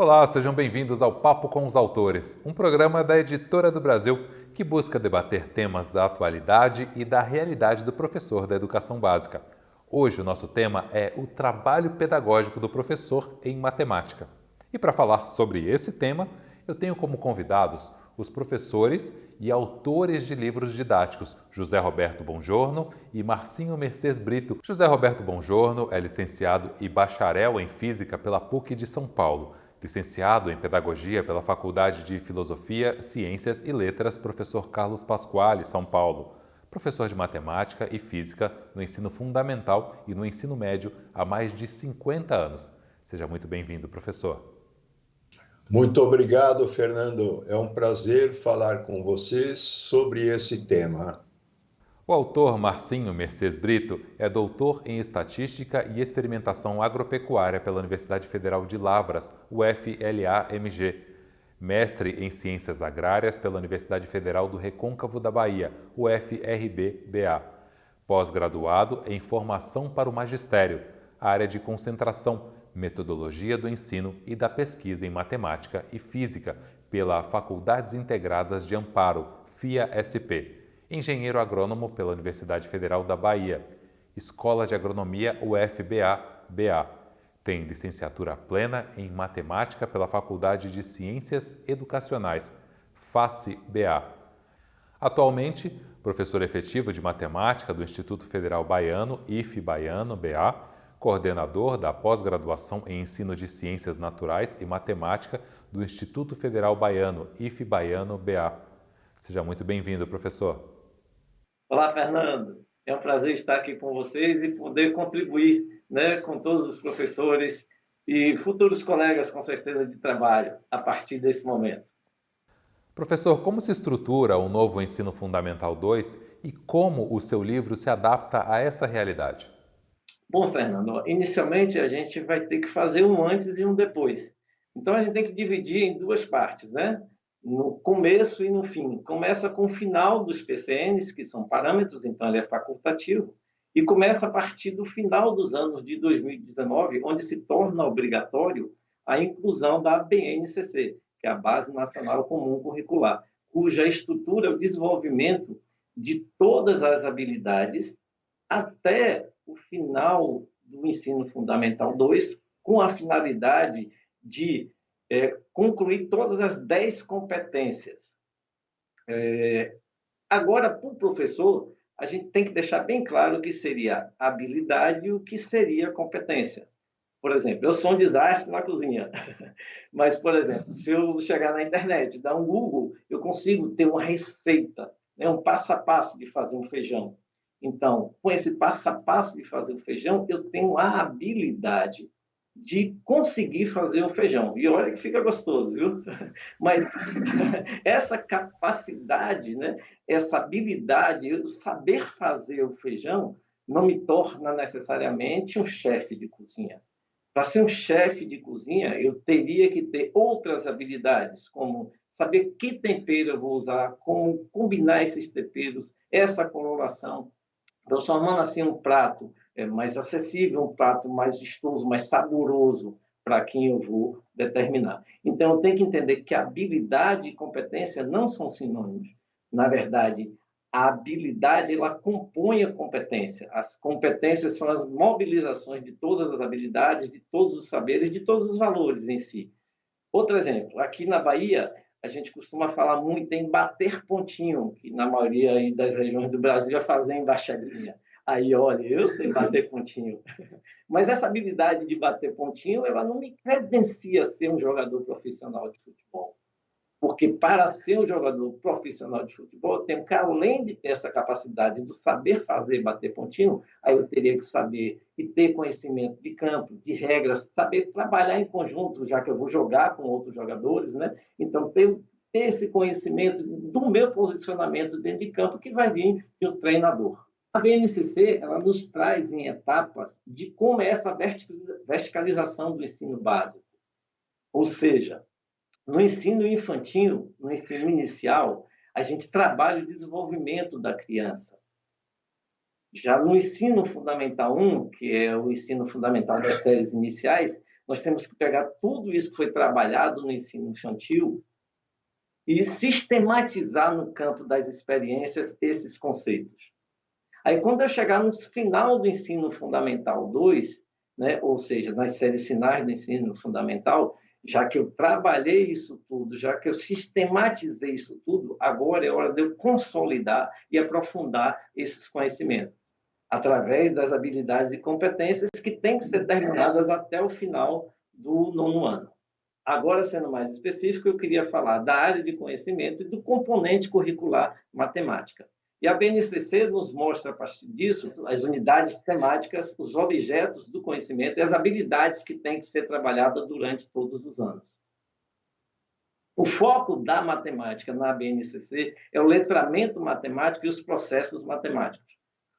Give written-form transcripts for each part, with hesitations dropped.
Olá, sejam bem-vindos ao Papo com os Autores, um programa da Editora do Brasil que busca debater temas da atualidade e da realidade do professor da educação básica. Hoje o nosso tema é o trabalho pedagógico do professor em matemática. E para falar sobre esse tema, eu tenho como convidados os professores e autores de livros didáticos José Roberto Bongiorno e Marcinho Mercês Brito. José Roberto Bongiorno é licenciado e bacharel em Física pela PUC de São Paulo, licenciado em Pedagogia pela Faculdade de Filosofia, Ciências e Letras Professor Carlos Pasquale, São Paulo, professor de Matemática e Física no ensino fundamental e no ensino médio há mais de 50 anos. Seja muito bem-vindo, professor. Muito obrigado, Fernando. É um prazer falar com vocês sobre esse tema. O autor Marcinho Mercês Brito é doutor em Estatística e Experimentação Agropecuária pela Universidade Federal de Lavras, UFLA-MG, mestre em Ciências Agrárias pela Universidade Federal do Recôncavo da Bahia, UFRB-BA, pós-graduado em Formação para o Magistério, área de concentração, Metodologia do Ensino e da Pesquisa em Matemática e Física pela Faculdades Integradas de Amparo, FIA-SP, engenheiro agrônomo pela Universidade Federal da Bahia, Escola de Agronomia UFBA-BA. Tem licenciatura plena em Matemática pela Faculdade de Ciências Educacionais, FACE-BA. Atualmente, professor efetivo de Matemática do Instituto Federal Baiano, IF-Baiano-BA, coordenador da pós-graduação em Ensino de Ciências Naturais e Matemática do Instituto Federal Baiano, IF-Baiano-BA. Seja muito bem-vindo, professor. Olá, Fernando. É um prazer estar aqui com vocês e poder contribuir, com todos os professores e futuros colegas, com certeza, de trabalho a partir desse momento. Professor, como se estrutura o novo Ensino Fundamental 2 e como o seu livro se adapta a essa realidade? Bom, Fernando, inicialmente a gente vai ter que fazer um antes e um depois. Então a gente tem que dividir em duas partes, no começo e no fim. Começa com o final dos PCNs, que são parâmetros, então ele é facultativo, e começa a partir do final dos anos de 2019, onde se torna obrigatório a inclusão da BNCC, que é a Base Nacional Comum Curricular, cuja estrutura é o desenvolvimento de todas as habilidades até o final do ensino fundamental 2, com a finalidade de concluir todas as 10 competências. Agora, para o professor, a gente tem que deixar bem claro o que seria habilidade e o que seria competência. Por exemplo, eu sou um desastre na cozinha, mas, por exemplo, se eu chegar na internet, dar um Google, eu consigo ter uma receita, um passo a passo de fazer um feijão. Então, com esse passo a passo de fazer o feijão, eu tenho a habilidade de conseguir fazer o feijão. E olha que fica gostoso, viu? Mas essa capacidade, essa habilidade, eu saber fazer o feijão, não me torna necessariamente um chefe de cozinha. Para ser um chefe de cozinha, eu teria que ter outras habilidades, como saber que tempero eu vou usar, como combinar esses temperos, essa coloração, transformando assim um prato mais acessível, um prato mais vistoso, mais saboroso para quem eu vou determinar. Então, eu tenho que entender que habilidade e competência não são sinônimos. Na verdade, a habilidade ela compõe a competência. As competências são as mobilizações de todas as habilidades, de todos os saberes, de todos os valores em si. Outro exemplo, aqui na Bahia, a gente costuma falar muito em bater pontinho, que na maioria das regiões do Brasil é fazer embaixadinha. Aí, olha, eu sei bater pontinho. Mas essa habilidade de bater pontinho, ela não me credencia a ser um jogador profissional de futebol. Porque para ser um jogador profissional de futebol, eu tenho que, além de ter essa capacidade do saber fazer bater pontinho, aí eu teria que saber e ter conhecimento de campo, de regras, saber trabalhar em conjunto, já que eu vou jogar com outros jogadores, Então, ter esse conhecimento do meu posicionamento dentro de campo que vai vir de um treinador. A BNCC, ela nos traz em etapas de como é essa verticalização do ensino básico. Ou seja, no ensino infantil, no ensino inicial, a gente trabalha o desenvolvimento da criança. Já no ensino fundamental 1, que é o ensino fundamental das séries iniciais, Nós temos que pegar tudo isso que foi trabalhado no ensino infantil e sistematizar no campo das experiências esses conceitos. Aí, quando eu chegar no final do ensino fundamental 2, né, ou seja, nas séries finais do ensino fundamental, já que eu trabalhei isso tudo, já que eu sistematizei isso tudo, agora é hora de eu consolidar e aprofundar esses conhecimentos, através das habilidades e competências que têm que ser terminadas até o final do 9º ano. Agora, sendo mais específico, eu queria falar da área de conhecimento e do componente curricular matemática. E a BNCC nos mostra, a partir disso, as unidades temáticas, os objetos do conhecimento e as habilidades que têm que ser trabalhadas durante todos os anos. O foco da matemática na BNCC é o letramento matemático e os processos matemáticos.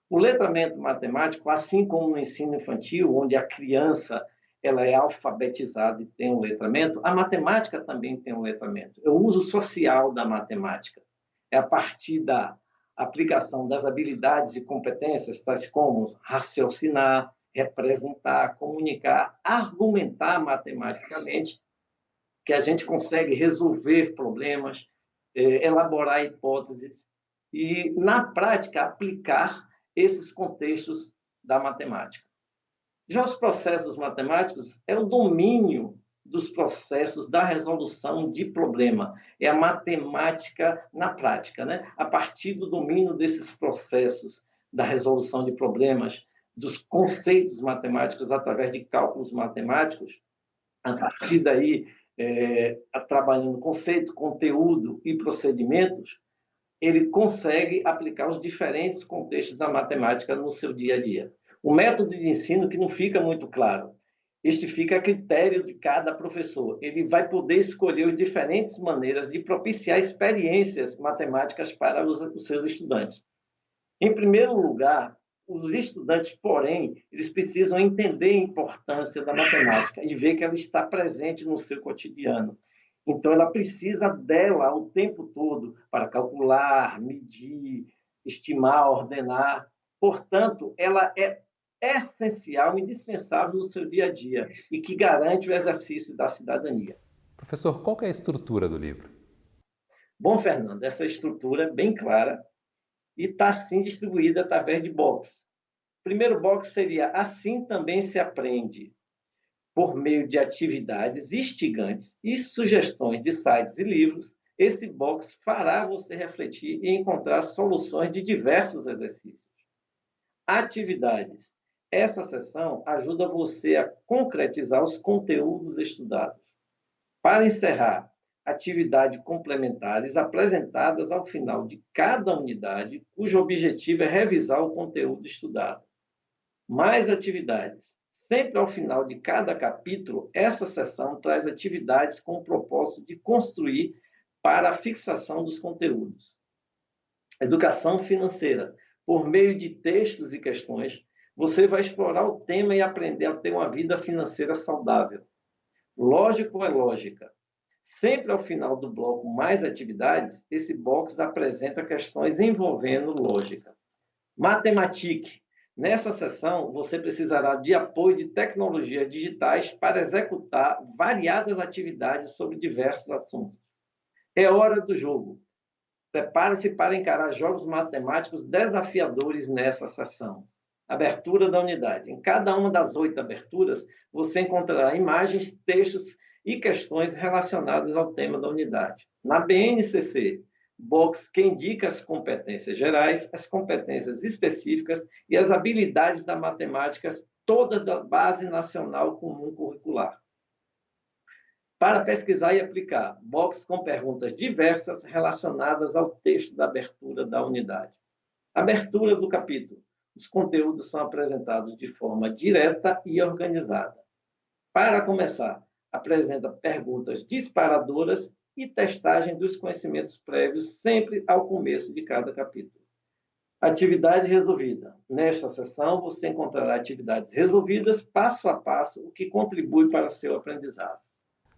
O letramento matemático, assim como no ensino infantil, onde a criança ela é alfabetizada e tem um letramento, a matemática também tem um letramento. É o uso social da matemática. É a partir da aplicação das habilidades e competências, tais como raciocinar, representar, comunicar, argumentar matematicamente, que a gente consegue resolver problemas, elaborar hipóteses e, na prática, aplicar esses contextos da matemática. Já os processos matemáticos é o domínio dos processos da resolução de problema. É a matemática na prática, né? A partir do domínio desses processos da resolução de problemas, dos conceitos matemáticos através de cálculos matemáticos, a partir daí, trabalhando conceito, conteúdo e procedimentos, ele consegue aplicar os diferentes contextos da matemática no seu dia a dia. O método de ensino que não fica muito claro. Este fica a critério de cada professor. Ele vai poder escolher as diferentes maneiras de propiciar experiências matemáticas para os seus estudantes. Em primeiro lugar, os estudantes, porém, eles precisam entender a importância da matemática e ver que ela está presente no seu cotidiano. Então, ela precisa dela o tempo todo para calcular, medir, estimar, ordenar. Portanto, ela é essencial, indispensável no seu dia a dia e que garante o exercício da cidadania. Professor, qual que é a estrutura do livro? Bom, Fernando, essa estrutura é bem clara e está, assim, distribuída através de boxes. O primeiro box seria Assim Também Se Aprende, por meio de atividades instigantes e sugestões de sites e livros. Esse box fará você refletir e encontrar soluções de diversos exercícios. Atividades. Essa seção ajuda você a concretizar os conteúdos estudados. Para encerrar, atividades complementares apresentadas ao final de cada unidade, cujo objetivo é revisar o conteúdo estudado. Mais atividades. Sempre ao final de cada capítulo, essa seção traz atividades com o propósito de construir para a fixação dos conteúdos. Educação financeira. Por meio de textos e questões, você vai explorar o tema e aprender a ter uma vida financeira saudável. Lógico é lógica. Sempre ao final do bloco Mais Atividades, esse box apresenta questões envolvendo lógica. Matemática. Nessa seção, você precisará de apoio de tecnologias digitais para executar variadas atividades sobre diversos assuntos. É hora do jogo. Prepare-se para encarar jogos matemáticos desafiadores nessa seção. Abertura da unidade. Em cada uma das 8 aberturas, você encontrará imagens, textos e questões relacionadas ao tema da unidade. Na BNCC, box que indica as competências gerais, as competências específicas e as habilidades da matemática, todas da Base Nacional Comum Curricular. Para pesquisar e aplicar, box com perguntas diversas relacionadas ao texto da abertura da unidade. Abertura do capítulo. Os conteúdos são apresentados de forma direta e organizada. Para começar, apresenta perguntas disparadoras e testagem dos conhecimentos prévios sempre ao começo de cada capítulo. Atividade resolvida. Nesta seção, você encontrará atividades resolvidas passo a passo, o que contribui para seu aprendizado.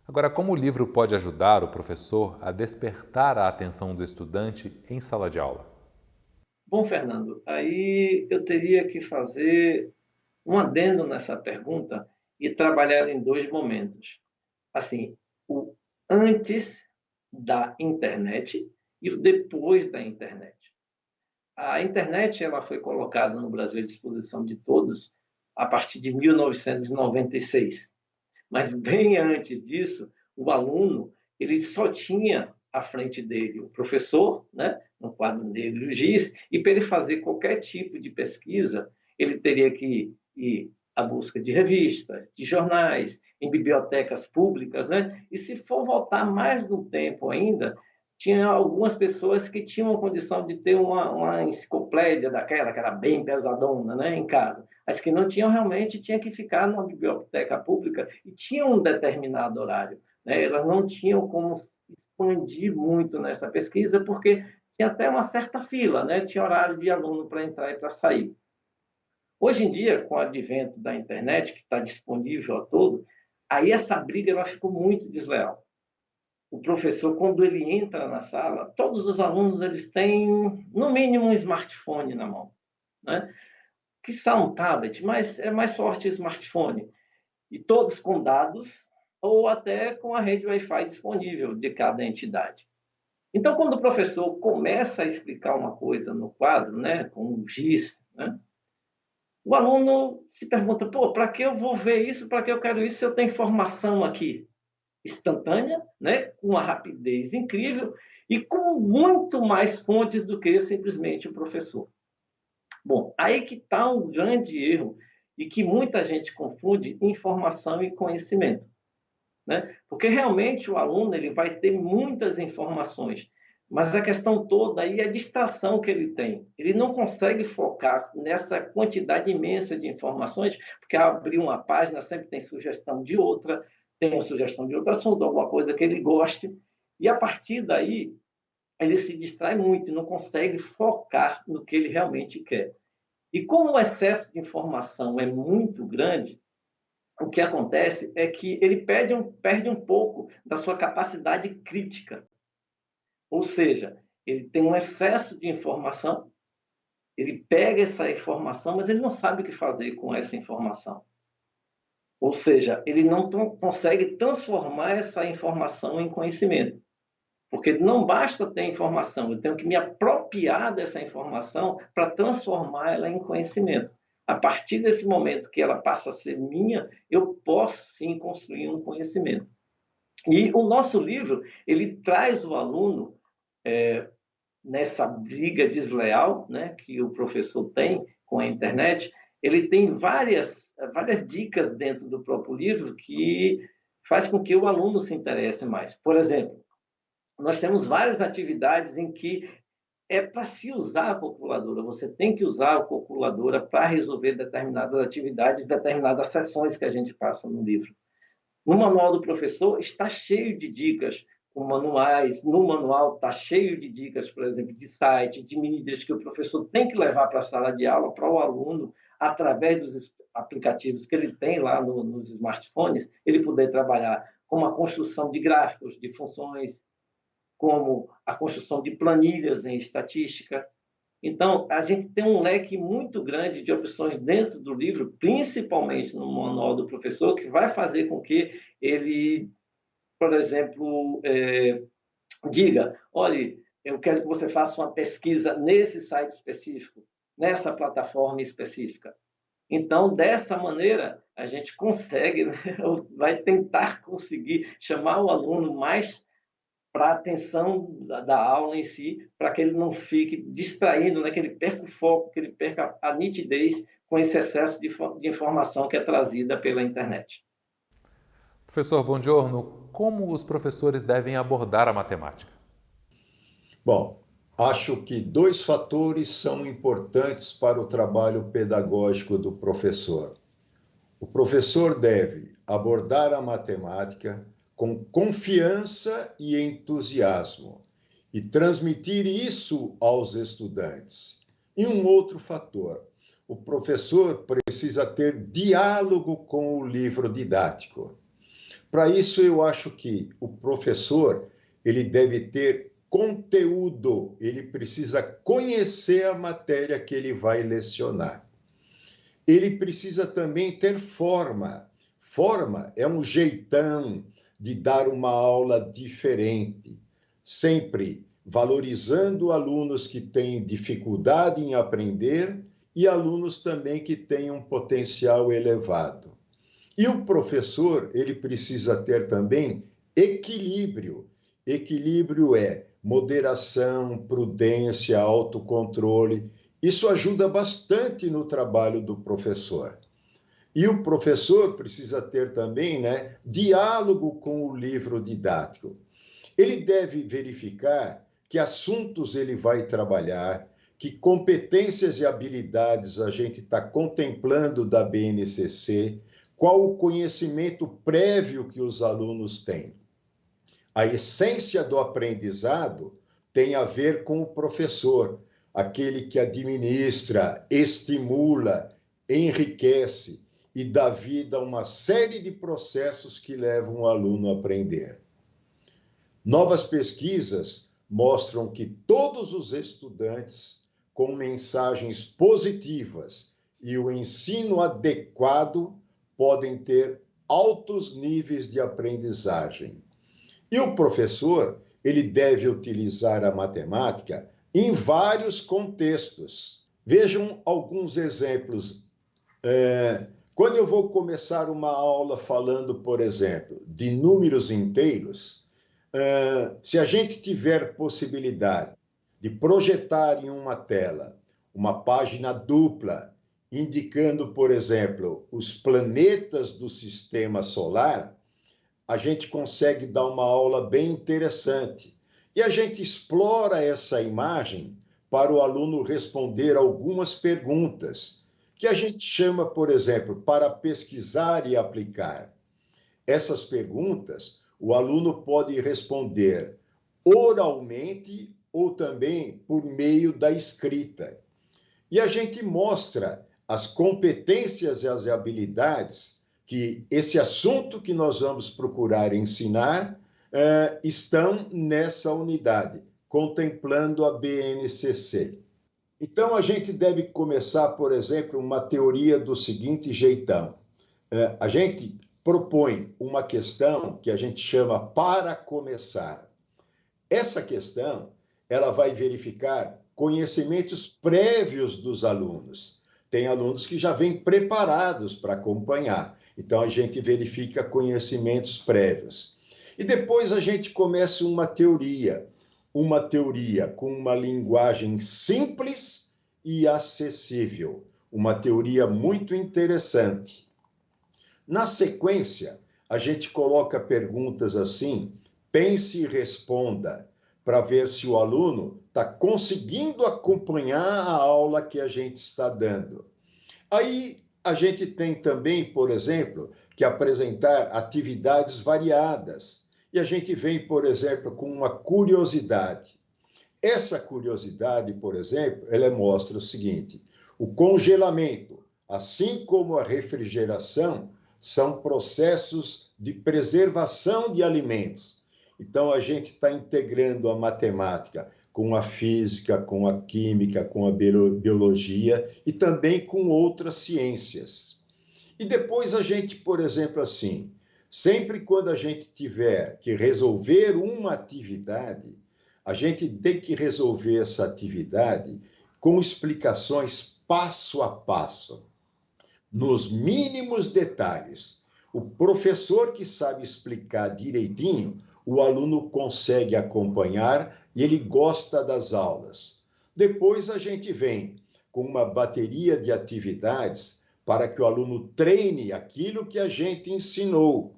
Agora, como o livro pode ajudar o professor a despertar a atenção do estudante em sala de aula? Bom, Fernando, aí eu teria que fazer um adendo nessa pergunta e trabalhar em dois momentos. Assim, o antes da internet e o depois da internet. A internet ela foi colocada no Brasil à disposição de todos a partir de 1996. Mas bem antes disso, o aluno ele só tinha à frente dele o professor, né, no quadro negro e giz, e para ele fazer qualquer tipo de pesquisa, ele teria que ir à busca de revistas, de jornais, em bibliotecas públicas, né? E se for voltar mais no tempo ainda, tinha algumas pessoas que tinham a condição de ter uma enciclopédia daquela, que era bem pesadona, né, em casa. As que não tinham realmente tinha que ficar numa biblioteca pública e tinha um determinado horário, né? Elas não tinham como expandir muito nessa pesquisa porque tinha até uma certa fila, né? Tinha horário de aluno para entrar e para sair. Hoje em dia, com o advento da internet, que está disponível a todo, aí essa briga ela ficou muito desleal. O professor, quando ele entra na sala, todos os alunos eles têm, no mínimo, um smartphone na mão, né? Que são um tablet, mas é mais forte o smartphone. E todos com dados ou até com a rede Wi-Fi disponível de cada entidade. Então, quando o professor começa a explicar uma coisa no quadro, né, com o giz, né, o aluno se pergunta, pô, para que eu vou ver isso, para que eu quero isso se eu tenho informação aqui? Instantânea, né, com uma rapidez incrível e com muito mais fontes do que simplesmente o professor. Bom, aí que está um grande erro e que muita gente confunde informação e conhecimento, né? Porque realmente o aluno ele vai ter muitas informações, mas a questão toda aí é a distração que ele tem. Ele não consegue focar nessa quantidade imensa de informações, porque ao abrir uma página sempre tem sugestão de outra, tem uma sugestão de outro assunto, alguma coisa que ele goste, e a partir daí ele se distrai muito e não consegue focar no que ele realmente quer. E como o excesso de informação é muito grande, o que acontece é que ele perde um pouco da sua capacidade crítica. Ou seja, ele tem um excesso de informação, ele pega essa informação, mas ele não sabe o que fazer com essa informação. Ou seja, ele não consegue transformar essa informação em conhecimento. Porque não basta ter informação, eu tenho que me apropriar dessa informação para transformar ela em conhecimento. A partir desse momento que ela passa a ser minha, eu posso sim construir um conhecimento. E o nosso livro, ele traz o aluno nessa briga desleal, né, que o professor tem com a internet. Ele tem várias dicas dentro do próprio livro que faz com que o aluno se interesse mais. Por exemplo, nós temos várias atividades em que é para se usar a calculadora. Você tem que usar a calculadora para resolver determinadas atividades, determinadas sessões que a gente passa no livro. No manual do professor está cheio de dicas com manuais. No manual está cheio de dicas, por exemplo, de site, de mídias que o professor tem que levar para a sala de aula para o aluno, através dos aplicativos que ele tem lá nos smartphones, ele poder trabalhar com a construção de gráficos, de funções, como a construção de planilhas em estatística. Então, a gente tem um leque muito grande de opções dentro do livro, principalmente no manual do professor, que vai fazer com que ele, por exemplo, diga, olha, eu quero que você faça uma pesquisa nesse site específico, nessa plataforma específica. Então, dessa maneira, a gente consegue, né, vai tentar conseguir chamar o aluno mais para a atenção da aula em si, para que ele não fique distraindo, né? Que ele perca o foco, que ele perca a nitidez com esse excesso de informação que é trazida pela internet. Professor Bongiorno, como os professores devem abordar a matemática? Bom, acho que dois fatores são importantes para o trabalho pedagógico do professor. O professor deve abordar a matemática com confiança e entusiasmo e transmitir isso aos estudantes. E um outro fator, o professor precisa ter diálogo com o livro didático. Para isso, eu acho que o professor ele deve ter conteúdo, ele precisa conhecer a matéria que ele vai lecionar. Ele precisa também ter forma Forma é um jeitão de dar uma aula diferente, sempre valorizando alunos que têm dificuldade em aprender e alunos também que têm um potencial elevado. E o professor, ele precisa ter também equilíbrio. Equilíbrio é moderação, prudência, autocontrole. Isso ajuda bastante no trabalho do professor. E o professor precisa ter também, diálogo com o livro didático. Ele deve verificar que assuntos ele vai trabalhar, que competências e habilidades a gente está contemplando da BNCC, qual o conhecimento prévio que os alunos têm. A essência do aprendizado tem a ver com o professor, aquele que administra, estimula, enriquece e dá vida a uma série de processos que levam o aluno a aprender. Novas pesquisas mostram que todos os estudantes com mensagens positivas e o ensino adequado podem ter altos níveis de aprendizagem. E o professor, ele deve utilizar a matemática em vários contextos. Vejam alguns exemplos. Quando eu vou começar uma aula falando, por exemplo, de números inteiros, se a gente tiver possibilidade de projetar em uma tela uma página dupla, indicando, por exemplo, os planetas do sistema solar, a gente consegue dar uma aula bem interessante. E a gente explora essa imagem para o aluno responder algumas perguntas, que a gente chama, por exemplo, para pesquisar e aplicar. Essas perguntas, o aluno pode responder oralmente ou também por meio da escrita. E a gente mostra as competências e as habilidades que esse assunto que nós vamos procurar ensinar estão nessa unidade, contemplando a BNCC. Então, a gente deve começar, por exemplo, uma teoria do seguinte jeitão. A gente propõe uma questão que a gente chama para começar. Essa questão, ela vai verificar conhecimentos prévios dos alunos. Tem alunos que já vêm preparados para acompanhar. Então, a gente verifica conhecimentos prévios. E depois a gente começa uma teoria com uma linguagem simples e acessível. Uma teoria muito interessante. Na sequência, a gente coloca perguntas assim, pense e responda, para ver se o aluno está conseguindo acompanhar a aula que a gente está dando. Aí, a gente tem também, por exemplo, que apresentar atividades variadas. E a gente vem, por exemplo, com uma curiosidade. Essa curiosidade, por exemplo, ela mostra o seguinte: o congelamento, assim como a refrigeração, são processos de preservação de alimentos. Então, a gente está integrando a matemática com a física, com a química, com a biologia e também com outras ciências. E depois a gente, por exemplo, assim, sempre quando a gente tiver que resolver uma atividade, a gente tem que resolver essa atividade com explicações passo a passo, nos mínimos detalhes. O professor que sabe explicar direitinho, o aluno consegue acompanhar e ele gosta das aulas. Depois a gente vem com uma bateria de atividades para que o aluno treine aquilo que a gente ensinou.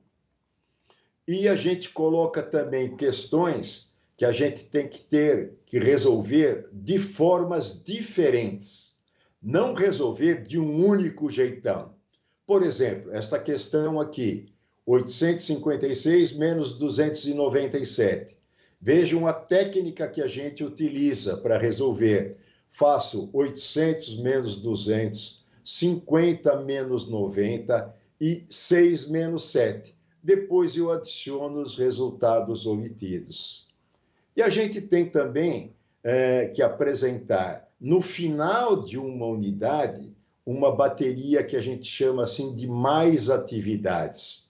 E a gente coloca também questões que a gente tem que ter que resolver de formas diferentes. Não resolver de um único jeitão. Por exemplo, esta questão aqui, 856 menos 297. Vejam a técnica que a gente utiliza para resolver. Faço 800 menos 200, 50 menos 90 e 6 menos 7. Depois eu adiciono os resultados obtidos. E a gente tem também que apresentar, no final de uma unidade, uma bateria que a gente chama assim de mais atividades.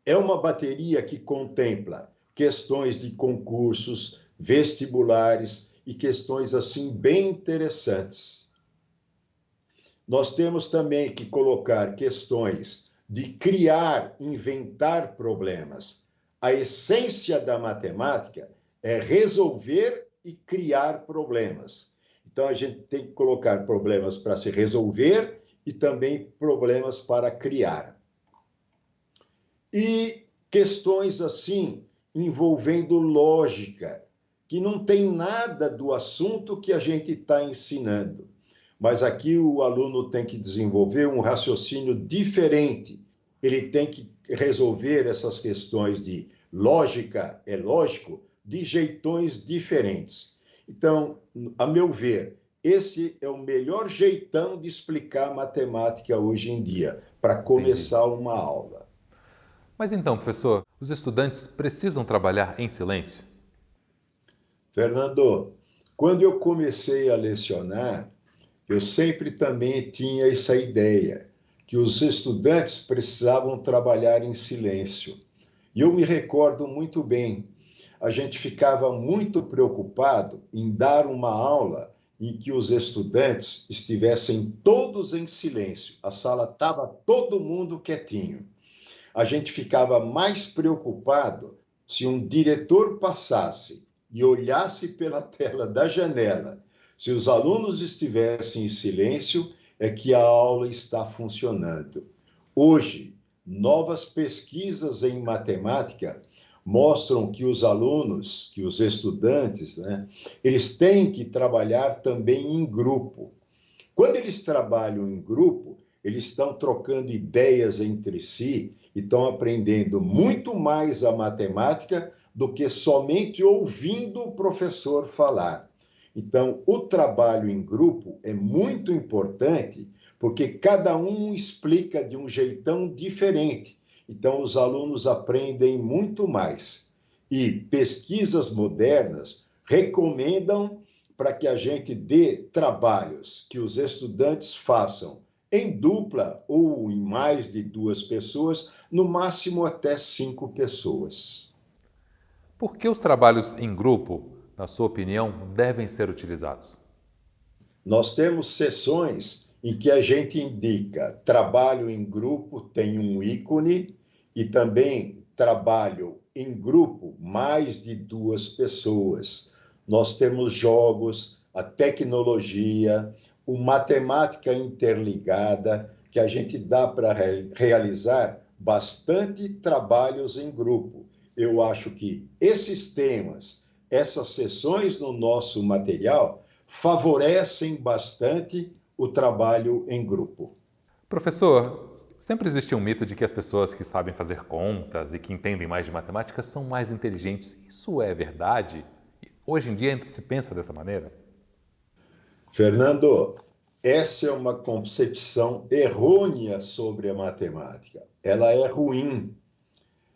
É uma bateria que contempla questões de concursos, vestibulares e questões assim bem interessantes. Nós temos também que colocar questões de criar, inventar problemas. A essência da matemática é resolver e criar problemas. Então, a gente tem que colocar problemas para se resolver e também problemas para criar. E questões assim, envolvendo lógica, que não tem nada do assunto que a gente está ensinando. Mas aqui o aluno tem que desenvolver um raciocínio diferente. Ele tem que resolver essas questões de lógica, é lógico, de jeitões diferentes. Então, a meu ver, esse é o melhor jeitão de explicar matemática hoje em dia, para começar uma aula. Mas então, professor, os estudantes precisam trabalhar em silêncio? Fernando, quando eu comecei a lecionar, eu sempre também tinha essa ideia, que os estudantes precisavam trabalhar em silêncio. E eu me recordo muito bem, a gente ficava muito preocupado em dar uma aula em que os estudantes estivessem todos em silêncio. A sala estava todo mundo quietinho. A gente ficava mais preocupado se um diretor passasse e olhasse pela tela da janela. Se os alunos estivessem em silêncio, é que a aula está funcionando. Hoje, novas pesquisas em matemática mostram que os alunos, que os estudantes, eles têm que trabalhar também em grupo. Quando eles trabalham em grupo, eles estão trocando ideias entre si e estão aprendendo muito mais a matemática do que somente ouvindo o professor falar. Então, o trabalho em grupo é muito importante, porque cada um explica de um jeitão diferente. Então, os alunos aprendem muito mais. E pesquisas modernas recomendam para que a gente dê trabalhos que os estudantes façam em dupla ou em mais de 2 pessoas, no máximo até 5 pessoas. Por que os trabalhos em grupo, na sua opinião, devem ser utilizados? Nós temos sessões em que a gente indica trabalho em grupo, tem um ícone, e também trabalho em grupo, mais de 2 pessoas. Nós temos jogos, a tecnologia, o matemática interligada, que a gente dá para realizar bastante trabalhos em grupo. Eu acho que esses temas, essas sessões no nosso material, favorecem bastante o trabalho em grupo. Professor, sempre existe um mito de que as pessoas que sabem fazer contas e que entendem mais de matemática são mais inteligentes. Isso é verdade? Hoje em dia ainda se pensa dessa maneira? Fernando, essa é uma concepção errônea sobre a matemática. Ela é ruim,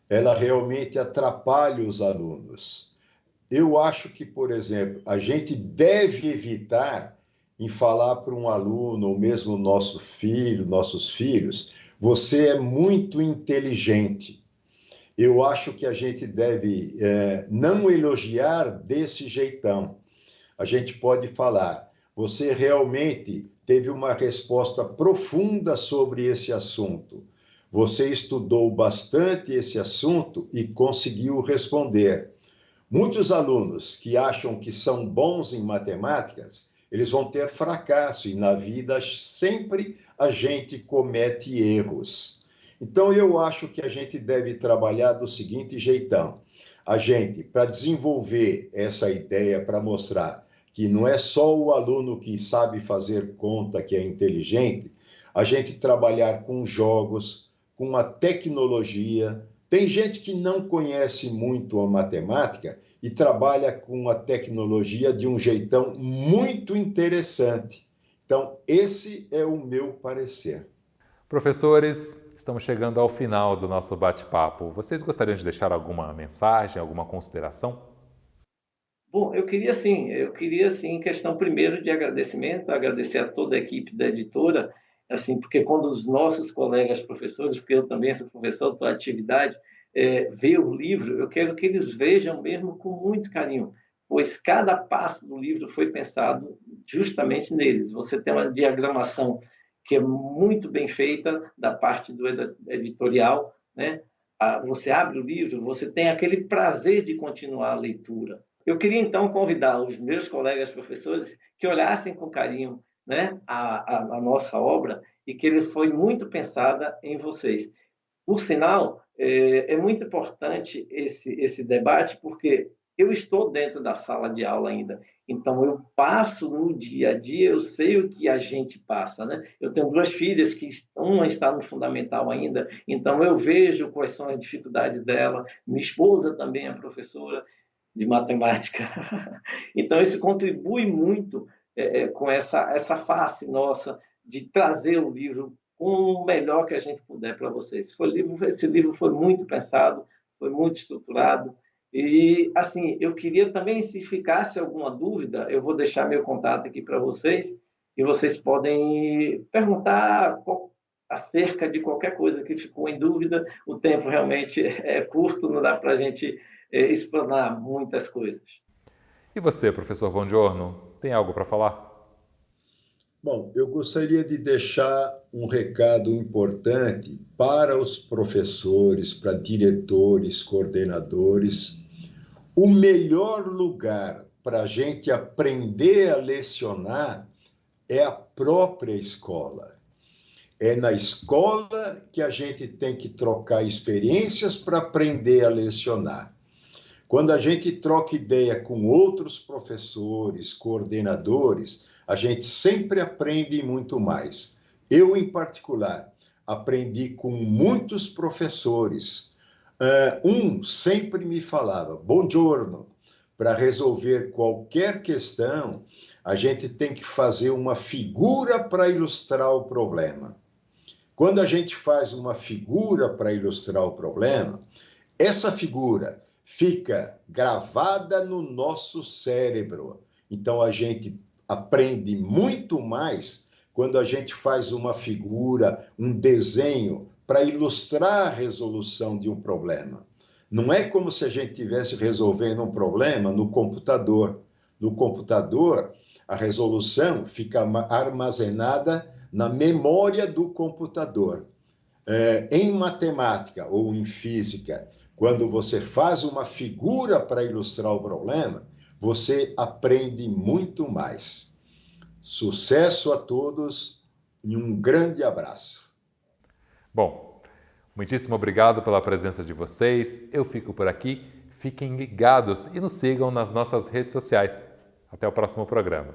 ela realmente atrapalha os alunos. Eu acho que, por exemplo, a gente deve evitar em falar para um aluno, ou mesmo nosso filho, nossos filhos, você é muito inteligente. Eu acho que a gente deve não elogiar desse jeitão. A gente pode falar, você realmente teve uma resposta profunda sobre esse assunto. Você estudou bastante esse assunto e conseguiu responder. Muitos alunos que acham que são bons em matemáticas, eles vão ter fracasso e na vida sempre a gente comete erros. Então eu acho que a gente deve trabalhar do seguinte jeitão. A gente, para desenvolver essa ideia, para mostrar que não é só o aluno que sabe fazer conta que é inteligente, a gente trabalhar com jogos, com a tecnologia. Tem gente que não conhece muito a matemática e trabalha com a tecnologia de um jeitão muito interessante. Então, esse é o meu parecer. Professores, estamos chegando ao final do nosso bate-papo. Vocês gostariam de deixar alguma mensagem, alguma consideração? Bom, eu queria sim, questão primeiro de agradecimento, agradecer a toda a equipe da editora, assim, porque quando os nossos colegas professores, porque eu também sou professor, estou em atividade, vê o livro, eu quero que eles vejam mesmo com muito carinho, pois cada passo do livro foi pensado justamente neles. Você tem uma diagramação que é muito bem feita da parte do editorial, né? Você abre o livro, você tem aquele prazer de continuar a leitura. Eu queria então convidar os meus colegas professores que olhassem com carinho, né, a nossa obra e que ele foi muito pensada em vocês. Por sinal, é muito importante esse debate, porque eu estou dentro da sala de aula ainda, então eu passo no dia a dia, eu sei o que a gente passa, né? Eu tenho duas filhas que uma está no fundamental ainda, então eu vejo quais são as dificuldades dela. Minha esposa também é professora de matemática, então isso contribui muito com essa face nossa de trazer o livro com o melhor que a gente puder para vocês. Esse livro foi muito pensado, foi muito estruturado. E, assim, eu queria também, se ficasse alguma dúvida, eu vou deixar meu contato aqui para vocês, e vocês podem perguntar acerca de qualquer coisa que ficou em dúvida. O tempo realmente é curto, não dá para a gente explanar muitas coisas. E você, professor Bongiorno, tem algo para falar? Bom, eu gostaria de deixar um recado importante para os professores, para diretores, coordenadores. O melhor lugar para a gente aprender a lecionar é a própria escola. É na escola que a gente tem que trocar experiências para aprender a lecionar. Quando a gente troca ideia com outros professores, coordenadores, a gente sempre aprende muito mais. Eu, em particular, aprendi com muitos professores. Um sempre me falava: "Buongiorno, para resolver qualquer questão, a gente tem que fazer uma figura para ilustrar o problema." Quando a gente faz uma figura para ilustrar o problema, essa figura fica gravada no nosso cérebro. Então, a gente aprende muito mais quando a gente faz uma figura, um desenho, para ilustrar a resolução de um problema. Não é como se a gente estivesse resolvendo um problema no computador. No computador, a resolução fica armazenada na memória do computador. Em matemática ou em física, quando você faz uma figura para ilustrar o problema, você aprende muito mais. Sucesso a todos e um grande abraço. Bom, muitíssimo obrigado pela presença de vocês. Eu fico por aqui. Fiquem ligados e nos sigam nas nossas redes sociais. Até o próximo programa.